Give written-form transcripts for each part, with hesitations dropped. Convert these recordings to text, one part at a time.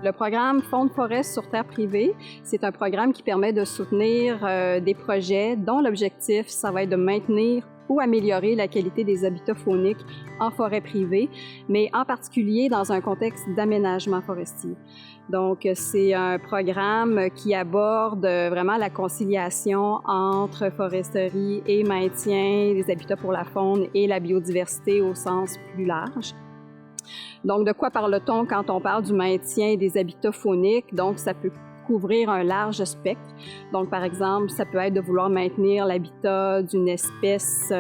Le programme Fonds de forêt sur terre privée, c'est un programme qui permet de soutenir des projets dont l'objectif, ça va être de maintenir ou améliorer la qualité des habitats fauniques en forêt privée, mais en particulier dans un contexte d'aménagement forestier. Donc, c'est un programme qui aborde vraiment la conciliation entre foresterie et maintien des habitats pour la faune et la biodiversité au sens plus large. Donc, de quoi parle-t-on quand on parle du maintien des habitats fauniques? Donc, ça peut couvrir un large spectre. Donc, par exemple, ça peut être de vouloir maintenir l'habitat d'une espèce,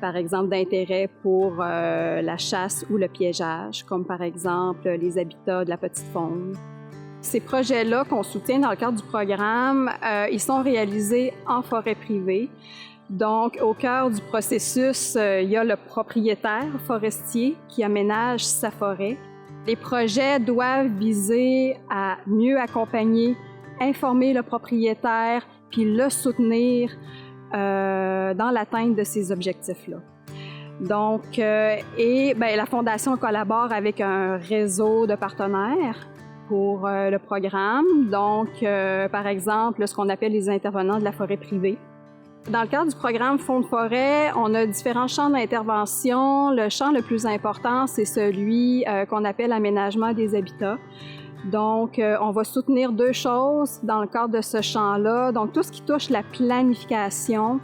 par exemple, d'intérêt pour la chasse ou le piégeage, comme par exemple les habitats de la petite faune. Ces projets-là qu'on soutient dans le cadre du programme, ils sont réalisés en forêt privée. Donc, au cœur du processus, il y a le propriétaire forestier qui aménage sa forêt. Les projets doivent viser à mieux accompagner, informer le propriétaire, puis le soutenir dans l'atteinte de ces objectifs-là. Donc, la Fondation collabore avec un réseau de partenaires pour le programme. Donc, par exemple, ce qu'on appelle les intervenants de la forêt privée. Dans le cadre du programme Fonds de forêt, on a différents champs d'intervention. Le champ le plus important, c'est celui qu'on appelle aménagement des habitats. Donc, on va soutenir deux choses dans le cadre de ce champ-là. Donc, tout ce qui touche la planification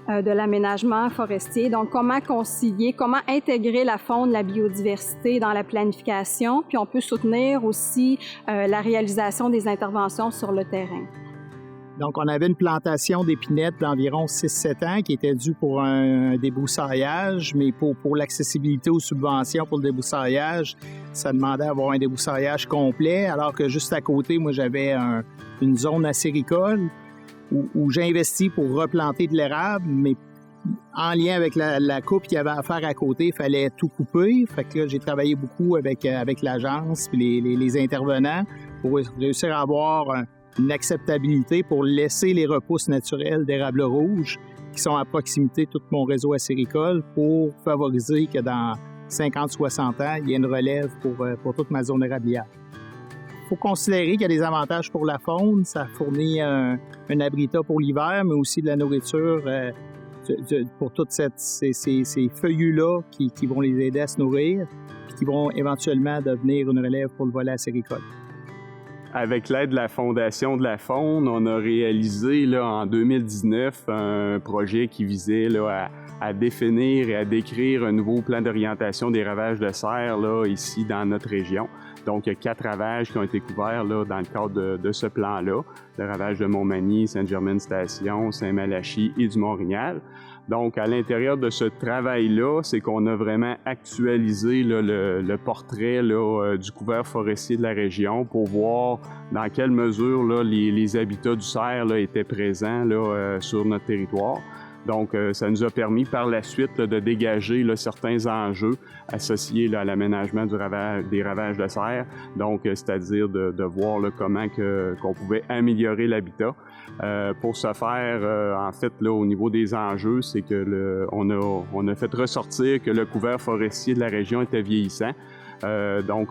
de l'aménagement forestier. Donc, comment concilier, comment intégrer la faune, la biodiversité dans la planification. Puis, on peut soutenir aussi la réalisation des interventions sur le terrain. Donc, on avait une plantation d'épinettes d'environ 6-7 ans qui était due pour un débroussaillage, mais pour l'accessibilité aux subventions pour le débroussaillage, ça demandait d'avoir un débroussaillage complet, alors que juste à côté, moi, j'avais une zone acéricole où j'ai investi pour replanter de l'érable, mais en lien avec la coupe qu'il y avait à faire à côté, il fallait tout couper. Fait que là, j'ai travaillé beaucoup avec l'agence et les intervenants pour réussir à avoir une acceptabilité pour laisser les repousses naturelles d'érable rouge qui sont à proximité de tout mon réseau acéricole pour favoriser que dans 50-60 ans, il y ait une relève pour toute ma zone érablière. Il faut considérer qu'il y a des avantages pour la faune. Ça fournit un abritat pour l'hiver, mais aussi de la nourriture pour toutes ces feuillus-là qui vont les aider à se nourrir et qui vont éventuellement devenir une relève pour le volet acéricole. Avec l'aide de la Fondation de la faune, on a réalisé là, en 2019 un projet qui visait là, à définir et à décrire un nouveau plan d'orientation des ravages de cerfs là, ici dans notre région. Donc, il y a 4 ravages qui ont été couverts là, dans le cadre de ce plan-là. Le ravage de Montmagny, Sainte-Germaine-Station, Saint-Malachie et du Mont-Rignal. Donc, à l'intérieur de ce travail-là, c'est qu'on a vraiment actualisé là, le portrait là, du couvert forestier de la région pour voir dans quelle mesure là, les habitats du cerf là, étaient présents là, sur notre territoire. Donc, ça nous a permis par la suite là, de dégager là, certains enjeux associés là, à l'aménagement des ravages de cerf. Donc, c'est-à-dire de voir là, comment qu'on pouvait améliorer l'habitat. Pour ce faire, en fait, là, au niveau des enjeux, c'est que on a fait ressortir que le couvert forestier de la région était vieillissant. Donc,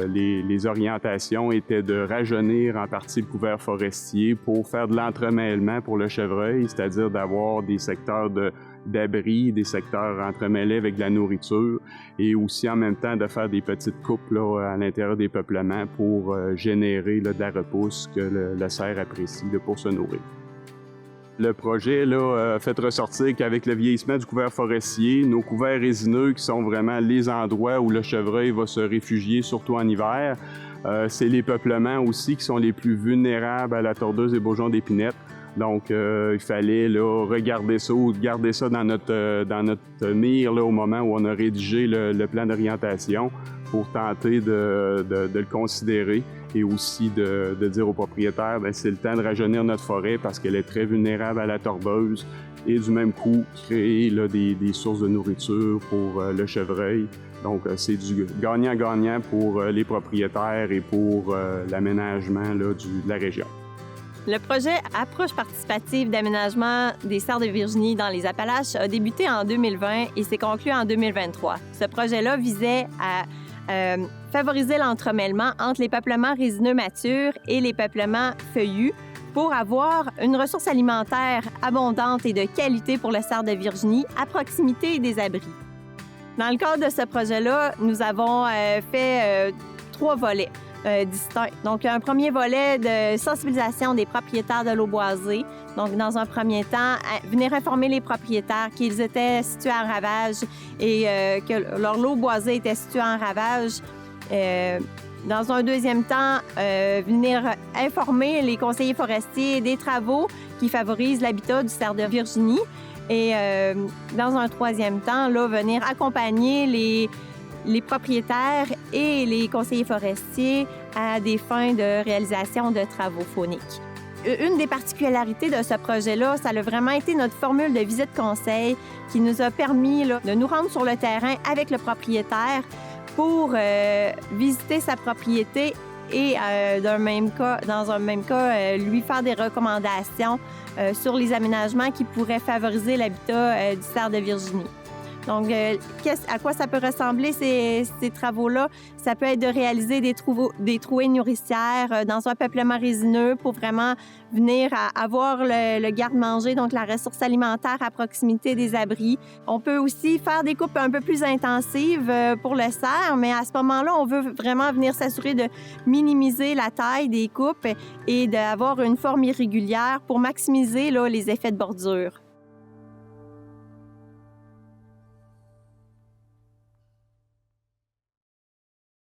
les orientations étaient de rajeunir en partie le couvert forestier pour faire de l'entremêlement pour le chevreuil, c'est-à-dire d'avoir des secteurs d'abri, des secteurs entremêlés avec de la nourriture et aussi en même temps de faire des petites coupes là, à l'intérieur des peuplements pour générer là, de la repousse que le cerf apprécie là, pour se nourrir. Le projet là, a fait ressortir qu'avec le vieillissement du couvert forestier, nos couverts résineux, qui sont vraiment les endroits où le chevreuil va se réfugier, surtout en hiver, c'est les peuplements aussi qui sont les plus vulnérables à la tordeuse et bourgeons d'épinette. Donc, il fallait là, regarder ça ou garder ça dans notre mire là, au moment où on a rédigé le plan d'orientation pour tenter de le considérer et aussi de dire aux propriétaires, bien, c'est le temps de rajeunir notre forêt parce qu'elle est très vulnérable à la tordeuse et du même coup, créer là, des sources de nourriture pour le chevreuil. Donc, c'est du gagnant-gagnant pour les propriétaires et pour l'aménagement là, de la région. Le projet Approche participative d'aménagement des serres de Virginie dans les Appalaches a débuté en 2020 et s'est conclu en 2023. Ce projet-là visait à favoriser l'entremêlement entre les peuplements résineux matures et les peuplements feuillus pour avoir une ressource alimentaire abondante et de qualité pour le cerf de Virginie à proximité des abris. Dans le cadre de ce projet-là, nous avons fait 3 volets distincts. Donc, un premier volet de sensibilisation des propriétaires de l'eau boisée. Donc, dans un premier temps, venir informer les propriétaires qu'ils étaient situés en ravage et que leur lot boisé était situé en ravage. Dans un deuxième temps, venir informer les conseillers forestiers des travaux qui favorisent l'habitat du cerf de Virginie. Et dans un troisième temps, là, venir accompagner les propriétaires et les conseillers forestiers à des fins de réalisation de travaux fauniques. Une des particularités de ce projet-là, ça a vraiment été notre formule de visite-conseil qui nous a permis là, de nous rendre sur le terrain avec le propriétaire pour visiter sa propriété et dans un même cas, lui faire des recommandations sur les aménagements qui pourraient favoriser l'habitat du cerf de Virginie. Donc, à quoi ça peut ressembler ces travaux-là? Ça peut être de réaliser des trouées nourricières dans un peuplement résineux pour vraiment venir avoir le garde-manger, donc la ressource alimentaire à proximité des abris. On peut aussi faire des coupes un peu plus intensives pour le cerf, mais à ce moment-là, on veut vraiment venir s'assurer de minimiser la taille des coupes et d'avoir une forme irrégulière pour maximiser là, les effets de bordure.